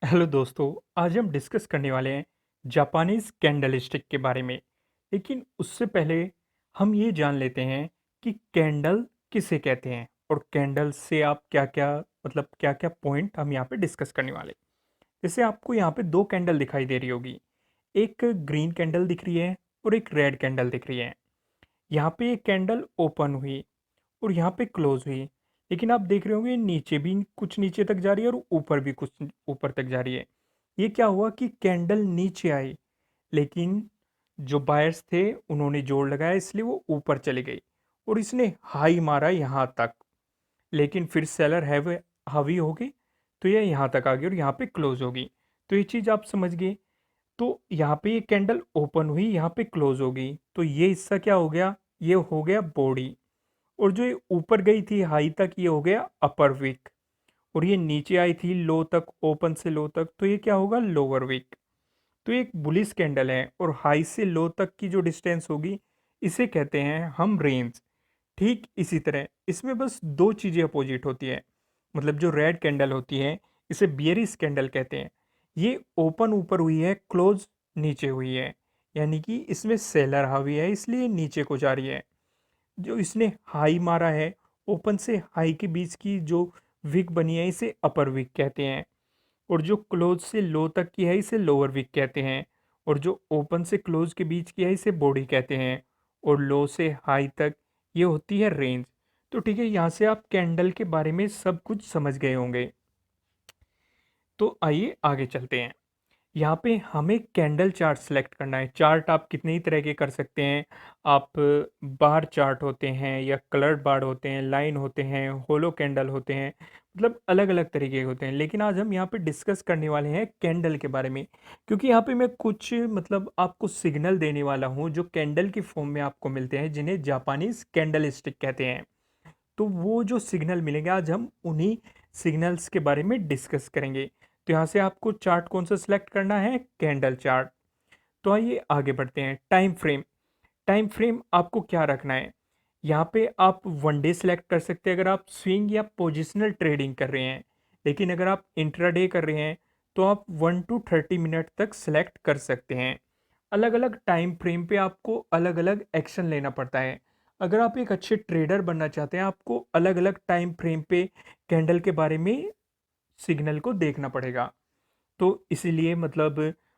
Hello दोस्तों। आज हम डिस्कस करने वाले हैं जापानीज कैंडल स्टिक के बारे में। लेकिन उससे पहले हम ये जान लेते हैं कि कैंडल किसे कहते हैं और कैंडल से आप क्या क्या क्या क्या पॉइंट हम यहाँ पे डिस्कस करने वाले हैं। जैसे आपको यहाँ पे दो कैंडल दिखाई दे रही होगी, एक ग्रीन कैंडल दिख रही है और एक रेड कैंडल दिख रही है। यहाँ पे एक कैंडल ओपन हुई और यहाँ पे क्लोज हुई, लेकिन आप देख रहे होंगे नीचे भी कुछ नीचे तक जा रही है और ऊपर भी कुछ ऊपर तक जा रही है। ये क्या हुआ कि कैंडल नीचे आई, लेकिन जो बायर्स थे उन्होंने जोर लगाया इसलिए वो ऊपर चली गई और इसने हाई मारा यहाँ तक। लेकिन फिर सेलर हैव हावी हो गई तो ये यहाँ तक आ गई और यहाँ पे क्लोज होगी। तो ये चीज़ आप समझ गए। तो यहाँ पे ये कैंडल ओपन हुई, यहाँ पे क्लोज हो गई, तो ये हिस्सा क्या हो गया, ये हो गया बॉडी। और जो ये ऊपर गई थी हाई तक, ये हो गया अपर विक। और ये नीचे आई थी लो तक, ओपन से लो तक, तो ये क्या होगा, लोअर विक। तो ये एक बुलिश कैंडल है और हाई से लो तक की जो डिस्टेंस होगी इसे कहते हैं हम रेंज। ठीक इसी तरह इसमें बस दो चीज़ें अपोजिट होती है। मतलब जो रेड कैंडल होती है इसे बियरिश कैंडल कहते हैं। ये ओपन ऊपर हुई है, क्लोज नीचे हुई है, यानी कि इसमें सेलर हावी है इसलिए नीचे को जा रही है। जो इसने हाई मारा है, ओपन से हाई के बीच की जो विक बनी है इसे अपर विक कहते हैं। और जो क्लोज से लो तक की है इसे लोअर विक कहते हैं। और जो ओपन से क्लोज के बीच की है इसे बॉडी कहते हैं। और लो से हाई तक ये होती है रेंज। तो ठीक है, यहाँ से आप कैंडल के बारे में सब कुछ समझ गए होंगे। तो आइए आगे चलते हैं। यहाँ पे हमें कैंडल चार्ट सेलेक्ट करना है। चार्ट आप कितने ही तरह के कर सकते हैं। आप बार चार्ट होते हैं या कलर्ड बार होते हैं, लाइन होते हैं, होलो कैंडल होते हैं, मतलब अलग अलग तरीके के होते हैं। लेकिन आज हम यहाँ पे डिस्कस करने वाले हैं कैंडल के बारे में, क्योंकि यहाँ पे मैं कुछ आपको सिग्नल देने वाला हूँ जो कैंडल की फॉर्म में आपको मिलते हैं, जिन्हें जापानीज कैंडल स्टिक कहते हैं। तो वो जो सिग्नल मिलेंगे आज हम उन्हीं सिग्नल्स के बारे में डिस्कस करेंगे। तो यहाँ से आपको चार्ट कौन सा सिलेक्ट करना है, कैंडल चार्ट। तो आइए आगे बढ़ते हैं। Time frame. टाइम फ्रेम आपको क्या रखना है, यहाँ पे आप वन डे सेलेक्ट कर सकते हैं अगर आप स्विंग या पोजिशनल ट्रेडिंग कर रहे हैं। लेकिन अगर आप इंट्राडे कर रहे हैं तो आप 1 to 30 मिनट तक सेलेक्ट कर सकते हैं। अलग अलग टाइम फ्रेम पे आपको अलग अलग एक्शन लेना पड़ता है। अगर आप एक अच्छे ट्रेडर बनना चाहते हैं आपको अलग अलग टाइम फ्रेम पे कैंडल के बारे में सिग्नल को देखना पड़ेगा। तो इसीलिए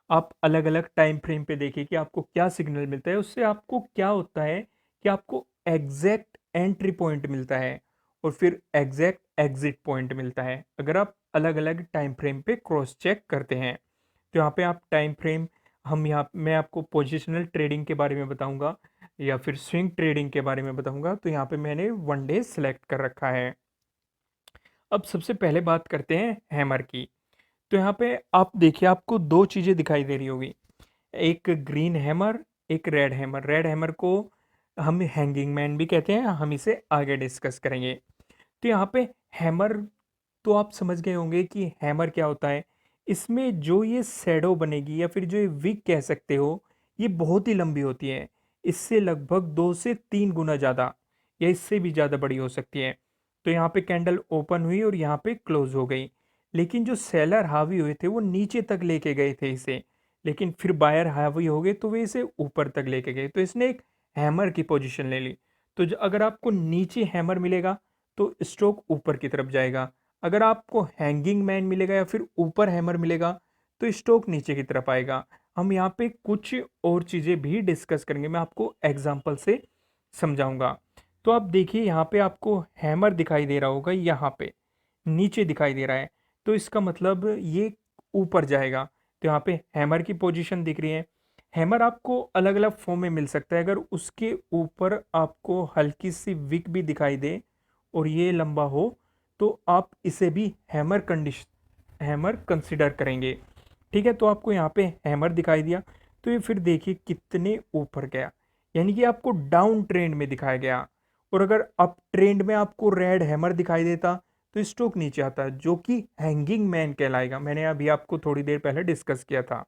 आप अलग अलग टाइम फ्रेम पे देखिए कि आपको क्या सिग्नल मिलता है। उससे आपको क्या होता है कि आपको एग्जैक्ट एंट्री पॉइंट मिलता है और फिर एग्जैक्ट एग्जिट पॉइंट मिलता है अगर आप अलग अलग टाइम फ्रेम पे क्रॉस चेक करते हैं। तो यहाँ पे आप टाइम फ्रेम, हम यहाँ मैं आपको पोजिशनल ट्रेडिंग के बारे में बताऊंगा या फिर स्विंग ट्रेडिंग के बारे में बताऊंगा। तो यहाँ पे मैंने वन डे सेलेक्ट कर रखा है। अब सबसे पहले बात करते हैं हैमर की। तो यहाँ पे आप देखिए आपको दो चीज़ें दिखाई दे रही होगी, एक ग्रीन हैमर, एक रेड हैमर। रेड हैमर को हम हैंगिंग मैन भी कहते हैं, हम इसे आगे डिस्कस करेंगे। तो यहाँ पे हैमर, तो आप समझ गए होंगे कि हैमर क्या होता है। इसमें जो ये शैडो बनेगी या फिर जो ये विग कह सकते हो, ये बहुत ही लंबी होती है। इससे लगभग 2 से 3 गुना ज़्यादा या इससे भी ज़्यादा बड़ी हो सकती है। तो यहाँ पे कैंडल ओपन हुई और यहाँ पे क्लोज हो गई। लेकिन जो सेलर हावी हुए थे वो नीचे तक लेके गए थे इसे, लेकिन फिर बायर हावी हो गए तो वे इसे ऊपर तक लेके गए, तो इसने एक हैमर की पोजीशन ले ली। तो अगर आपको नीचे हैमर मिलेगा तो स्ट्रोक ऊपर की तरफ जाएगा। अगर आपको हैंगिंग मैन मिलेगा या फिर ऊपर हैमर मिलेगा तो स्ट्रोक नीचे की तरफ आएगा। हम यहाँ पे कुछ और चीज़ें भी डिस्कस करेंगे, मैं आपको एग्जांपल से समझाऊंगा। तो आप देखिए यहाँ पे आपको हैमर दिखाई दे रहा होगा, यहाँ पे नीचे दिखाई दे रहा है, तो इसका मतलब ये ऊपर जाएगा। तो यहाँ पे हैमर की पोजीशन दिख रही है। हैमर आपको अलग अलग फॉर्म में मिल सकता है। अगर उसके ऊपर आपको हल्की सी विक भी दिखाई दे और ये लंबा हो तो आप इसे भी हैमर कंसिडर करेंगे। ठीक है, तो आपको यहाँ पे हैमर दिखाई दिया, तो ये फिर देखिए कितने ऊपर गया, यानी कि आपको डाउन ट्रेंड में दिखाया गया। और अगर अप ट्रेंड में आपको रेड हैमर दिखाई देता तो स्टॉक नीचे आता है, जो कि हैंगिंग मैन कहलाएगा। मैंने अभी आपको थोड़ी देर पहले डिस्कस किया था।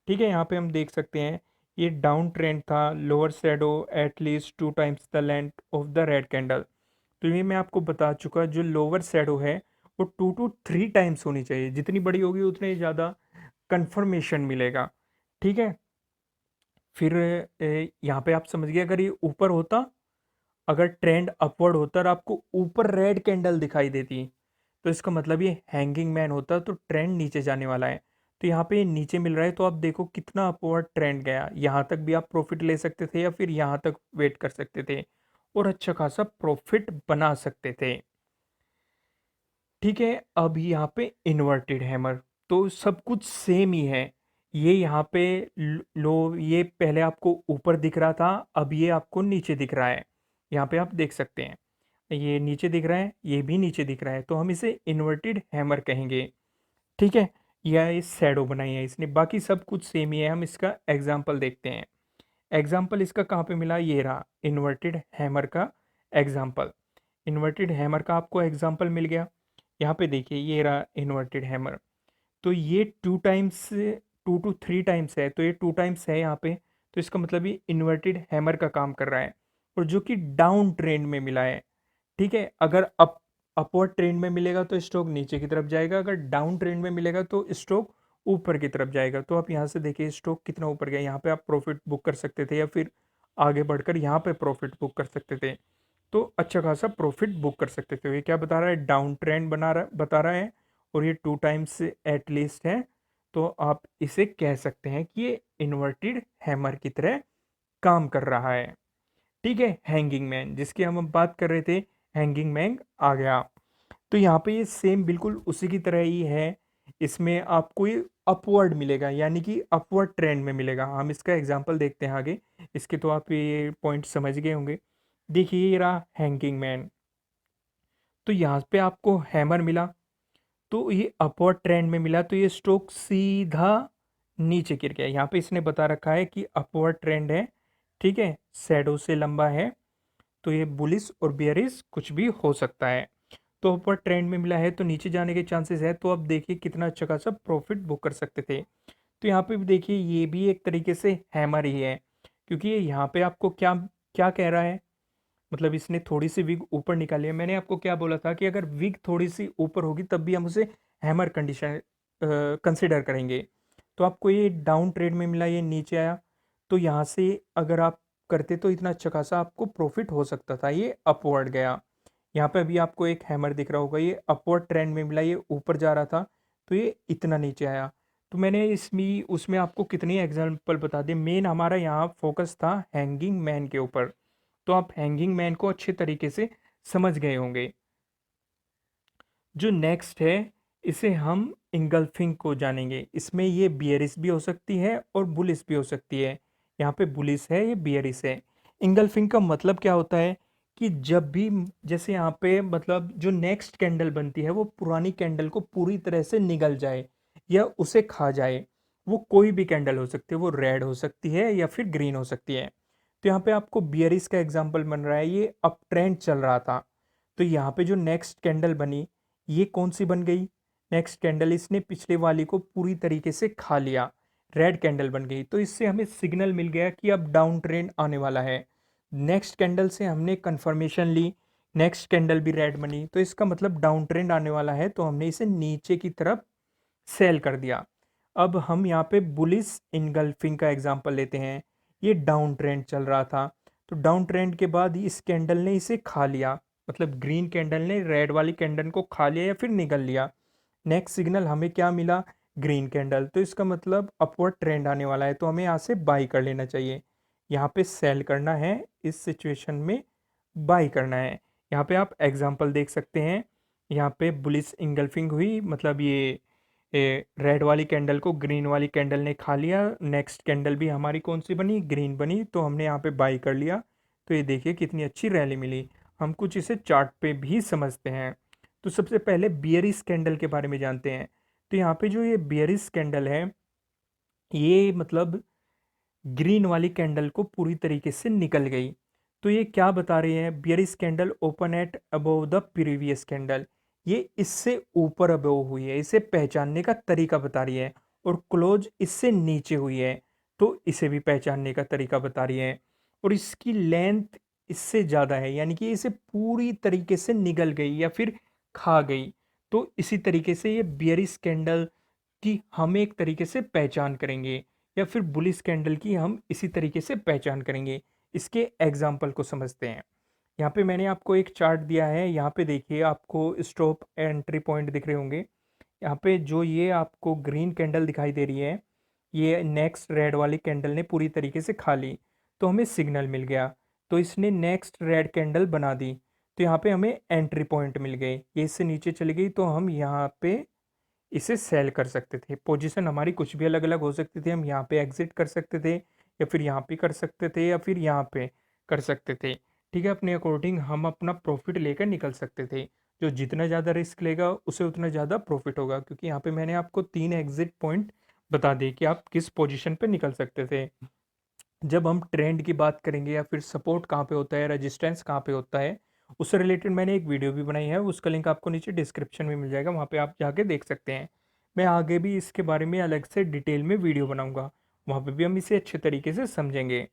ठीक है, यहाँ पे हम देख सकते हैं ये डाउन ट्रेंड था, lower shadow at least 2 times the length of the red candle. तो ये मैं आपको बता चुका, जो लोअर शैडो है वो 2 to 3 टाइम्स होनी चाहिए, जितनी बड़ी होगी उतने ज़्यादा कन्फर्मेशन मिलेगा। ठीक है, फिर यहाँ पे आप समझ गए, अगर ये ऊपर होता, अगर ट्रेंड अपवर्ड होता और आपको ऊपर रेड कैंडल दिखाई देती, तो इसका मतलब ये हैंगिंग मैन होता, तो ट्रेंड नीचे जाने वाला है। तो यहाँ पे ये नीचे मिल रहा है, तो आप देखो कितना अपवर्ड ट्रेंड गया, यहाँ तक भी आप प्रॉफिट ले सकते थे या फिर यहाँ तक वेट कर सकते थे और अच्छा खासा प्रॉफिट बना सकते थे। ठीक है, अब यहाँ पे इन्वर्टेड हैमर, तो सब कुछ सेम ही है। ये यहाँ पे लो, ये पहले आपको ऊपर दिख रहा था, अब ये आपको नीचे दिख रहा है। यहाँ पे आप देख सकते हैं, ये नीचे दिख रहा है, ये भी नीचे दिख रहा है, तो हम इसे इन्वर्टेड हैमर कहेंगे। ठीक है, यह इस शैडो बनाई है इसने, बाकी सब कुछ सेम ही है। हम इसका एग्जाम्पल देखते हैं। एग्जाम्पल इसका कहाँ पे मिला, ये रहा इन्वर्टेड हैमर का एग्जाम्पल। इन्वर्टेड हैमर का आपको एग्जाम्पल मिल गया। यहाँ पे देखिए, ये रहा इन्वर्टेड हैमर, तो ये 2 टाइम्स, 2 to 3 टाइम्स है, तो ये 2 टाइम्स है यहाँ पे, तो इसका मतलब ये इन्वर्टेड हैमर का काम कर रहा है, और जो कि डाउन ट्रेंड में मिला है। ठीक है, अगर अपवर्ड ट्रेंड में मिलेगा तो स्टॉक नीचे की तरफ जाएगा, अगर डाउन ट्रेंड में मिलेगा तो स्टॉक ऊपर की तरफ जाएगा। तो आप यहाँ से देखिए स्टॉक कितना ऊपर गया, यहाँ पे आप प्रॉफिट बुक कर सकते थे या फिर आगे बढ़कर यहाँ पे प्रॉफिट बुक कर सकते थे, तो अच्छा खासा प्रॉफिट बुक कर सकते थे। ये क्या बता रहा है, डाउन ट्रेंड बता रहा है, और ये 2 टाइम्स एटलीस्ट है, तो आप इसे कह सकते हैं कि ये इन्वर्टेड हैमर की तरह काम कर रहा है। ठीक है, हैंगिंग मैन जिसकी हम अब बात कर रहे थे, हैंगिंग मैन आ गया। तो यहाँ पे ये सेम बिल्कुल उसी की तरह ही है, इसमें आपको ये अपवर्ड मिलेगा, यानी कि अपवर्ड ट्रेंड में मिलेगा। हम इसका एग्जांपल देखते हैं आगे, इसके तो आप ये पॉइंट समझ गए होंगे। देखिए ये रहा हैंगिंग मैन, तो यहाँ पे आपको हैमर मिला, तो ये अपवर्ड ट्रेंड में मिला, तो ये स्टॉक सीधा नीचे गिर गया। यहाँ पे इसने बता रखा है कि अपवर्ड ट्रेंड है, ठीक है, शैडो से लंबा है, तो ये बुलिश और बेयरिश कुछ भी हो सकता है। तो ऊपर ट्रेंड में मिला है तो नीचे जाने के चांसेस है, तो अब देखिए कितना अच्छा खासा प्रॉफिट बुक कर सकते थे। तो यहाँ पे भी देखिए, ये भी एक तरीके से हैमर ही है, क्योंकि ये यहाँ पे आपको क्या क्या कह रहा है, मतलब इसने थोड़ी सी विग ऊपर निकाली है। मैंने आपको क्या बोला था कि अगर विग थोड़ी सी ऊपर होगी तब भी हम उसे हैमर कंडीशन कंसिडर करेंगे। तो आपको ये डाउन ट्रेड में मिला, ये नीचे आया, तो यहाँ से अगर आप करते तो इतना अच्छा खासा आपको प्रॉफिट हो सकता था। ये अपवर्ड गया, यहाँ पे अभी आपको एक हैमर दिख रहा होगा, ये अपवर्ड ट्रेंड में मिला, ये ऊपर जा रहा था, तो ये इतना नीचे आया। तो मैंने इसमें उसमें आपको कितनी एग्जाम्पल बता दिए, मेन हमारा यहाँ फोकस था हैंगिंग मैन के ऊपर, तो आप हैंगिंग मैन को अच्छे तरीके से समझ गए होंगे। जो नेक्स्ट है, इसे हम इंगल्फिंग को जानेंगे। इसमें ये बियरिश भी हो सकती है और बुलिश भी हो सकती है। यहाँ पे बुलिश है, ये बियरिश है। इंगल्फिंग का मतलब क्या होता है कि जब भी, जैसे यहाँ पे मतलब जो नेक्स्ट कैंडल बनती है वो पुरानी कैंडल को पूरी तरह से निगल जाए या उसे खा जाए। वो कोई भी कैंडल हो सकती है, वो रेड हो सकती है या फिर ग्रीन हो सकती है। तो यहाँ पे आपको बियरिश का एग्जाम्पल बन रहा है, ये अप ट्रेंड चल रहा था, तो यहाँ पे जो नेक्स्ट कैंडल बनी, ये कौन सी बन गई, नेक्स्ट कैंडल, इसने पिछले वाली को पूरी तरीके से खा लिया, रेड कैंडल बन गई। तो इससे हमें सिग्नल मिल गया कि अब डाउन ट्रेंड आने वाला है। नेक्स्ट कैंडल से हमने कंफर्मेशन ली, नेक्स्ट कैंडल भी रेड बनी, तो इसका मतलब डाउन ट्रेंड आने वाला है, तो हमने इसे नीचे की तरफ सेल कर दिया। अब हम यहाँ पे बुलिश इनगल्फिंग का एग्जांपल लेते हैं। ये डाउन ट्रेंड चल रहा था, तो डाउन ट्रेंड के बाद इस कैंडल ने इसे खा लिया, मतलब ग्रीन कैंडल ने रेड वाली कैंडल को खा लिया या फिर निगल लिया। नेक्स्ट सिग्नल हमें क्या मिला, ग्रीन कैंडल, तो इसका मतलब अपवर्ड ट्रेंड आने वाला है, तो हमें यहाँ से बाई कर लेना चाहिए। यहाँ पे सेल करना है, इस सिचुएशन में बाई करना है। यहाँ पे आप एग्जांपल देख सकते हैं, यहाँ पे बुलिश इंगल्फिंग हुई, मतलब ये रेड वाली कैंडल को ग्रीन वाली कैंडल ने खा लिया, नेक्स्ट कैंडल भी हमारी कौन सी बनी, ग्रीन बनी, तो हमने यहाँ पे बाई कर लिया। तो ये देखिए कितनी अच्छी रैली मिली। हम कुछ इसे चार्ट पे भी समझते हैं। तो सबसे पहले बियरिश कैंडल के बारे में जानते हैं। तो यहाँ पे जो ये बियरिश कैंडल है, ये मतलब ग्रीन वाली कैंडल को पूरी तरीके से निकल गई। तो ये क्या बता रही है, bearish candle open at above the previous candle, ये इससे ऊपर अबव हुई है, इसे पहचानने का तरीका बता रही है, और क्लोज इससे नीचे हुई है, तो इसे भी पहचानने का तरीका बता रही है, और इसकी लेंथ इससे ज़्यादा है, यानी कि इसे पूरी तरीके से निगल गई या फिर खा गई, तो इसी तरीके से ये बियरिश कैंडल की हम एक तरीके से पहचान करेंगे, या फिर बुलिश कैंडल की हम इसी तरीके से पहचान करेंगे। इसके एग्जाम्पल को समझते हैं। यहाँ पे मैंने आपको एक चार्ट दिया है, यहाँ पे देखिए आपको स्टॉप एंट्री पॉइंट दिख रहे होंगे। यहाँ पे जो ये आपको ग्रीन कैंडल दिखाई दे रही है, ये नेक्स्ट रेड वाली कैंडल ने पूरी तरीके से खा ली, तो हमें सिग्नल मिल गया। तो इसने नेक्स्ट रेड कैंडल बना दी, तो यहाँ पे हमें एंट्री पॉइंट मिल गए। ये इससे नीचे चली गई तो हम यहाँ पे इसे सेल कर सकते थे। पोजीशन हमारी कुछ भी अलग अलग हो सकती थी, हम यहाँ पे एग्जिट कर सकते थे, या फिर यहाँ पे कर सकते थे, या फिर यहाँ पे कर सकते थे। ठीक है, अपने अकॉर्डिंग हम अपना प्रॉफिट लेकर निकल सकते थे। जो जितना ज़्यादा रिस्क लेगा उसे उतना ज़्यादा प्रॉफिट होगा, क्योंकि यहाँ पे मैंने आपको 3 एग्जिट पॉइंट बता दिए कि आप किस पोजीशन पे निकल सकते थे। जब हम ट्रेंड की बात करेंगे, या फिर सपोर्ट कहाँ पे होता है, रेजिस्टेंस कहाँ पे होता है, उससे रिलेटेड मैंने एक वीडियो भी बनाई है, उसका लिंक आपको नीचे डिस्क्रिप्शन में मिल जाएगा, वहाँ पे आप जाके देख सकते हैं। मैं आगे भी इसके बारे में अलग से डिटेल में वीडियो बनाऊंगा, वहाँ पे भी हम इसे अच्छे तरीके से समझेंगे।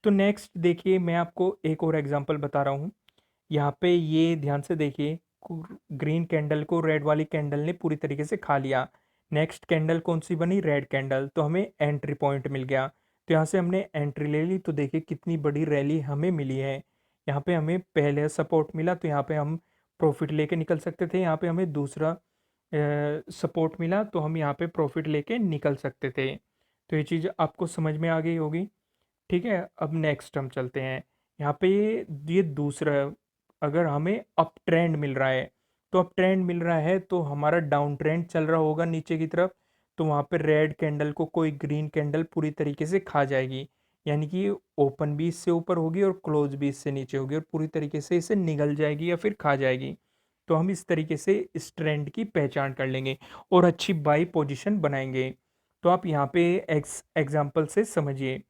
तो नेक्स्ट देखिए, मैं आपको एक और एग्जांपल बता रहा हूँ। यहाँ पे ये ध्यान से देखिए, ग्रीन कैंडल को रेड वाली कैंडल ने पूरी तरीके से खा लिया। नेक्स्ट कैंडल कौन सी बनी, रेड कैंडल, तो हमें एंट्री पॉइंट मिल गया। तो यहाँ से हमने एंट्री ले ली, तो देखिए कितनी बड़ी रैली हमें मिली है। यहाँ पे हमें पहले सपोर्ट मिला, तो यहाँ पे हम प्रॉफिट लेके निकल सकते थे। यहाँ पे हमें दूसरा सपोर्ट मिला, तो हम यहाँ पे प्रॉफिट लेके निकल सकते थे। तो ये चीज़ आपको समझ में आ गई होगी। ठीक है, अब नेक्स्ट हम चलते हैं। यहाँ पे ये दूसरा, अगर हमें अप ट्रेंड मिल रहा है, तो अप ट्रेंड मिल रहा है तो हमारा डाउन ट्रेंड चल रहा होगा नीचे की तरफ, तो वहाँ पे रेड कैंडल को कोई ग्रीन कैंडल पूरी तरीके से खा जाएगी। यानी कि ओपन भी इससे ऊपर होगी और क्लोज भी इससे नीचे होगी, और पूरी तरीके से इसे निगल जाएगी या फिर खा जाएगी। तो हम इस तरीके से इस ट्रेंड की पहचान कर लेंगे और अच्छी बाई पोजीशन बनाएंगे। तो आप यहाँ पे एग्जाम्पल से समझिए।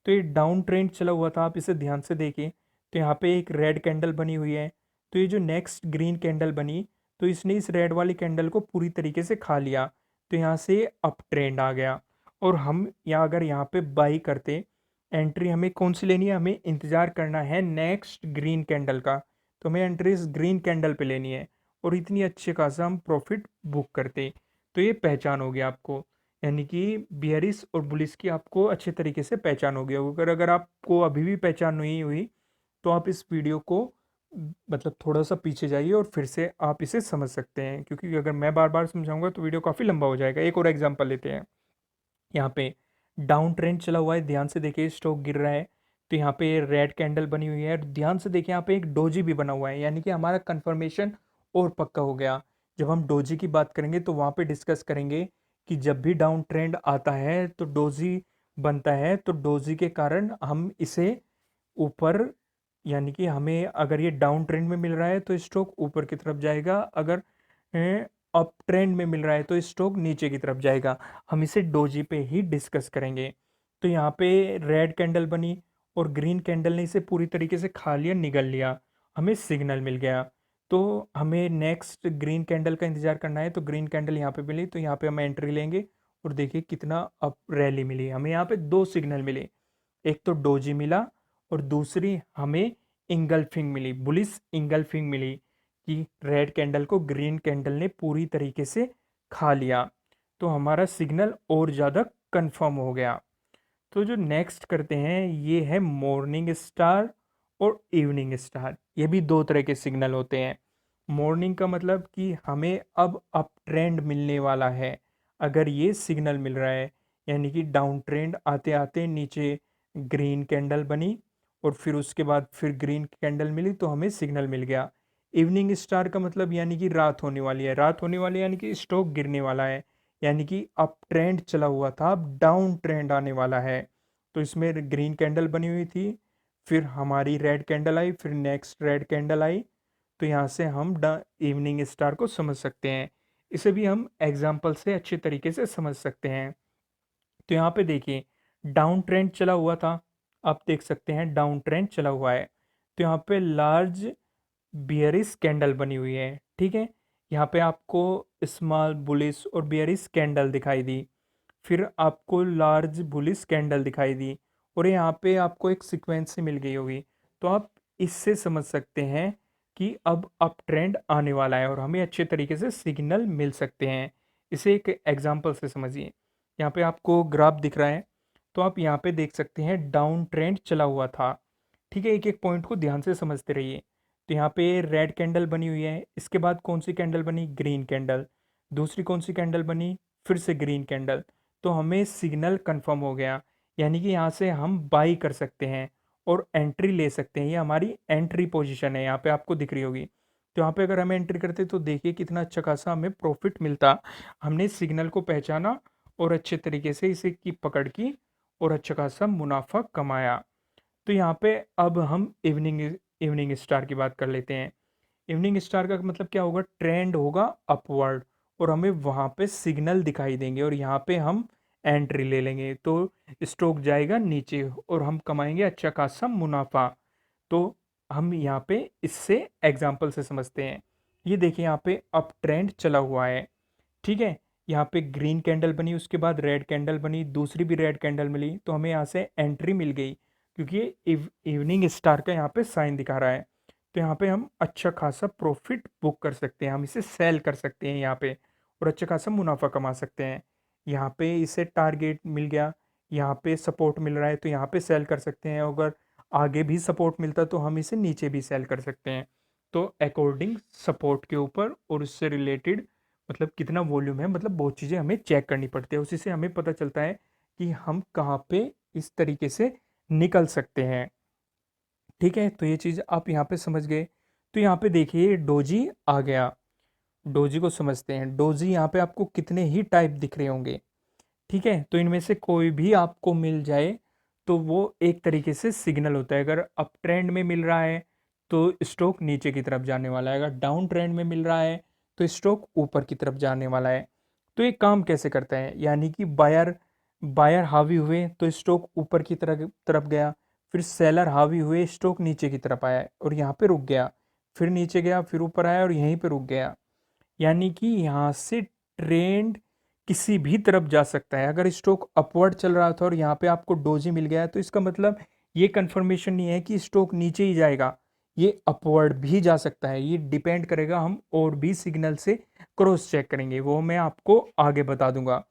तो ये डाउन ट्रेंड चला हुआ था, आप इसे ध्यान से देखिए। तो यहाँ पे एक रेड कैंडल बनी हुई है, तो ये जो नेक्स्ट ग्रीन कैंडल बनी, तो इसने इस रेड वाली कैंडल को पूरी तरीके से खा लिया, तो यहाँ से अप ट्रेंड आ गया। और हम यहाँ अगर यहाँ पे बाई करते, एंट्री हमें कौन सी लेनी है, हमें इंतज़ार करना है नेक्स्ट ग्रीन कैंडल का, तो हमें एंट्री इस ग्रीन कैंडल पे लेनी है, और इतनी अच्छे खासा हम प्रॉफिट बुक करते। तो ये पहचान हो गया आपको, यानी कि बियरिश और बुलिश की आपको अच्छे तरीके से पहचान हो गई होगी। अगर आपको अभी भी पहचान नहीं हुई, तो आप इस वीडियो को मतलब थोड़ा सा पीछे जाइए और फिर से आप इसे समझ सकते हैं, क्योंकि अगर मैं बार बार समझाऊंगा तो वीडियो काफ़ी लंबा हो जाएगा। एक और एग्जांपल लेते हैं। यहाँ पे डाउन ट्रेंड चला हुआ है, ध्यान से देखिए, स्टॉक गिर रहा है, तो यहाँ पे रेड कैंडल बनी हुई है। ध्यान से देखिए, यहाँ पे एक डोजी भी बना हुआ है, यानी कि हमारा कंफर्मेशन और पक्का हो गया। जब हम डोजी की बात करेंगे तो वहाँ पे डिस्कस करेंगे कि जब भी डाउन ट्रेंड आता है तो डोजी बनता है, तो डोजी के कारण हम इसे ऊपर, यानी कि हमें अगर ये डाउन ट्रेंड में मिल रहा है तो स्टॉक ऊपर की तरफ जाएगा, अगर अप ट्रेंड में मिल रहा है तो स्टॉक नीचे की तरफ जाएगा। हम इसे डोजी पे ही डिस्कस करेंगे। तो यहाँ पे रेड कैंडल बनी और ग्रीन कैंडल ने इसे पूरी तरीके से खा लिया, निगल लिया, हमें सिग्नल मिल गया। तो हमें नेक्स्ट ग्रीन कैंडल का इंतजार करना है, तो ग्रीन कैंडल यहाँ पे मिली, तो यहाँ पे हम एंट्री लेंगे, और देखिए कितना अप रैली मिली हमें। यहाँ पे दो सिग्नल मिले, एक तो डोजी मिला और दूसरी हमें इंगल्फिंग मिली, बुलिश इंगल्फिंग मिली, कि रेड कैंडल को ग्रीन कैंडल ने पूरी तरीके से खा लिया। तो हमारा सिग्नल और ज़्यादा कंफर्म हो गया। तो जो नेक्स्ट करते हैं ये है मॉर्निंग स्टार और इवनिंग स्टार। ये भी दो तरह के सिग्नल होते हैं। मॉर्निंग का मतलब कि हमें अब अप ट्रेंड मिलने वाला है, अगर ये सिग्नल मिल रहा है, यानी कि डाउन ट्रेंड आते आते नीचे ग्रीन कैंडल बनी और फिर उसके बाद फिर ग्रीन कैंडल मिली, तो हमें सिग्नल मिल गया। इवनिंग स्टार का मतलब यानी कि रात होने वाली है, रात होने वाली है यानी कि स्टॉक गिरने वाला है, यानी कि अप ट्रेंड चला हुआ था, अब डाउन ट्रेंड आने वाला है। तो इसमें ग्रीन कैंडल बनी हुई थी, फिर हमारी रेड कैंडल आई, फिर नेक्स्ट रेड कैंडल आई। तो यहाँ से हम इवनिंग स्टार को समझ सकते हैं। इसे भी हम एग्जाम्पल से अच्छे तरीके से समझ सकते हैं। तो यहाँ पे देखिए, डाउन ट्रेंड चला हुआ था, आप देख सकते हैं डाउन ट्रेंड चला हुआ है, तो यहाँ पे लार्ज बियरिश कैंडल बनी हुई है। ठीक है, यहाँ पे आपको स्मॉल बुलिश और बियरिश कैंडल दिखाई दी, फिर आपको लार्ज बुलिश कैंडल दिखाई दी, और यहाँ पे आपको एक सीक्वेंस से मिल गई होगी। तो आप इससे समझ सकते हैं कि अब अप ट्रेंड आने वाला है और हमें अच्छे तरीके से सिग्नल मिल सकते हैं। इसे एक एग्जांपल से समझिए। यहाँ पे आपको ग्राफ दिख रहा है, तो आप यहाँ पे देख सकते हैं डाउन ट्रेंड चला हुआ था। ठीक है, एक-एक पॉइंट को ध्यान से समझते रहिए। तो यहाँ पे रेड कैंडल बनी हुई है, इसके बाद कौन-सी कैंडल बनी? Green candle. दूसरी कौन-सी कैंडल बनी? फिर से ग्रीन कैंडल। तो हमें सिग्नल कन्फर्म हो गया, यानी कि यहाँ से हम बाई कर सकते हैं और एंट्री ले सकते हैं। ये हमारी एंट्री पोजीशन है, यहाँ पे आपको दिख रही होगी। तो यहाँ पे अगर हम एंट्री करते तो देखिए कितना अच्छा खासा हमें प्रॉफिट मिलता। हमने सिग्नल को पहचाना और अच्छे तरीके से इसे की पकड़ की और अच्छा खासा मुनाफा कमाया। तो यहाँ पे अब हम इवनिंग इवनिंग स्टार की बात कर लेते हैं। इवनिंग स्टार का मतलब क्या होगा? ट्रेंड होगा अपवर्ड और हमें वहाँ पे सिग्नल दिखाई देंगे और यहाँ पे हम एंट्री ले लेंगे, तो स्टॉक जाएगा नीचे और हम कमाएंगे अच्छा खासा मुनाफा। तो हम यहाँ पे इससे एग्जाम्पल से समझते हैं। ये देखिए यहाँ पे अप ट्रेंड चला हुआ है। ठीक है, यहाँ पे ग्रीन कैंडल बनी, उसके बाद रेड कैंडल बनी, दूसरी भी रेड कैंडल मिली, तो हमें यहाँ से एंट्री मिल गई क्योंकि ये इवनिंग स्टार का यहाँ पे साइन दिखा रहा है। तो यहाँ पे हम अच्छा खासा प्रॉफिट बुक कर सकते हैं, हम इसे सेल कर सकते हैं यहाँ पे और अच्छा खासा मुनाफा कमा सकते हैं। यहाँ पे इसे टारगेट मिल गया, यहाँ पे सपोर्ट मिल रहा है तो यहाँ पे सेल कर सकते हैं। अगर आगे भी सपोर्ट मिलता तो हम इसे नीचे भी सेल कर सकते हैं। तो अकॉर्डिंग सपोर्ट के ऊपर और उससे रिलेटेड मतलब कितना वॉल्यूम है, मतलब बहुत चीज़ें हमें चेक करनी पड़ती है। उसी से हमें पता चलता है कि हम कहाँ पे इस तरीके से निकल सकते हैं। ठीक है, तो ये चीज़ आप यहाँ पे समझ गए। तो यहाँ पे देखिए डोजी आ गया। डोजी को समझते हैं। डोजी यहाँ पे आपको कितने ही टाइप दिख रहे होंगे। ठीक है, तो इनमें से कोई भी आपको मिल जाए तो वो एक तरीके से सिग्नल होता है। अगर अप ट्रेंड में मिल रहा है तो स्टॉक नीचे की तरफ जाने वाला है, अगर डाउन ट्रेंड में मिल रहा है तो स्टॉक ऊपर की तरफ जाने वाला है। तो ये काम कैसे करता है? यानी कि बायर बायर हावी हुए तो स्टॉक ऊपर की तरफ तरफ गया, फिर सेलर हावी हुए स्टॉक नीचे की तरफ आया और यहाँ पे रुक गया, फिर नीचे गया, फिर ऊपर आया और यहीं पे रुक गया। यानी कि यहाँ से ट्रेंड किसी भी तरफ जा सकता है। अगर स्टॉक अपवर्ड चल रहा था और यहाँ पे आपको डोजी मिल गया है तो इसका मतलब ये कंफर्मेशन नहीं है कि स्टॉक नीचे ही जाएगा, ये अपवर्ड भी जा सकता है। ये डिपेंड करेगा, हम और भी सिग्नल से क्रॉस चेक करेंगे, वो मैं आपको आगे बता दूंगा।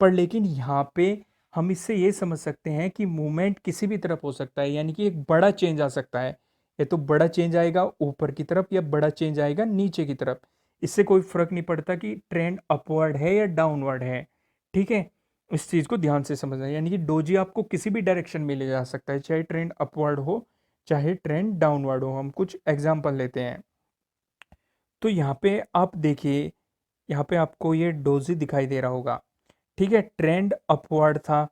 पर लेकिन यहाँ पे हम इससे ये समझ सकते हैं कि मूवमेंट किसी भी तरफ हो सकता है, यानी कि एक बड़ा चेंज आ सकता है। या तो बड़ा चेंज आएगा ऊपर की तरफ या बड़ा चेंज आएगा नीचे की तरफ। इससे कोई फर्क नहीं पड़ता कि ट्रेंड अपवर्ड है या डाउनवर्ड है। ठीक है, इस चीज़ को ध्यान से समझना है। यानी कि डोजी आपको किसी भी डायरेक्शन में ले जा सकता है, चाहे ट्रेंड अपवर्ड हो चाहे ट्रेंड डाउनवर्ड हो। हम कुछ एग्जांपल लेते हैं। तो यहाँ पे आप देखिए, यहाँ पे आपको ये डोजी दिखाई दे रहा होगा। ठीक है, ट्रेंड अपवर्ड था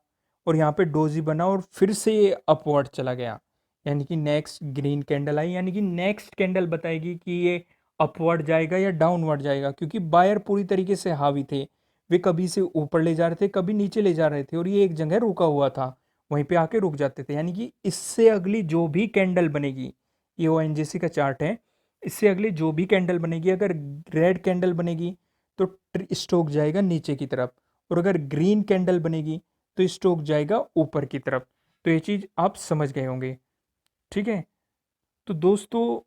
और यहाँ पे डोजी बना और फिर से ये अपवर्ड चला गया। यानी कि नेक्स्ट ग्रीन कैंडल आई, यानी कि नेक्स्ट कैंडल बताएगी कि ये अपवर्ड जाएगा या डाउनवर्ड जाएगा, क्योंकि बायर पूरी तरीके से हावी थे। वे कभी से ऊपर ले जा रहे थे, कभी नीचे ले जा रहे थे और ये एक जगह रुका हुआ था, वहीं पे आके रुक जाते थे। यानी कि इससे अगली जो भी कैंडल बनेगी, ये ओएनजीसी का चार्ट है, इससे अगली जो भी कैंडल बनेगी, अगर रेड कैंडल बनेगी तो स्टॉक जाएगा नीचे की तरफ और अगर ग्रीन कैंडल बनेगी तो स्टॉक जाएगा ऊपर की तरफ। तो ये चीज़ आप समझ गए होंगे। ठीक है, तो दोस्तों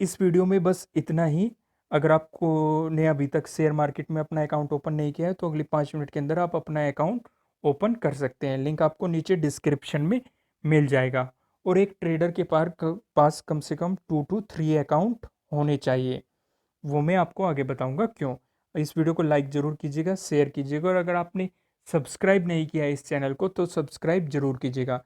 इस वीडियो में बस इतना ही। अगर आपको ने अभी तक शेयर मार्केट में अपना अकाउंट ओपन नहीं किया है तो अगले 5 मिनट के अंदर आप अपना अकाउंट ओपन कर सकते हैं। लिंक आपको नीचे डिस्क्रिप्शन में मिल जाएगा। और एक ट्रेडर के पास कम से कम 2 to 3 अकाउंट होने चाहिए, वो मैं आपको आगे बताऊंगा क्यों। इस वीडियो को लाइक ज़रूर कीजिएगा, शेयर कीजिएगा और अगर आपने सब्सक्राइब नहीं किया है इस चैनल को तो सब्सक्राइब ज़रूर कीजिएगा।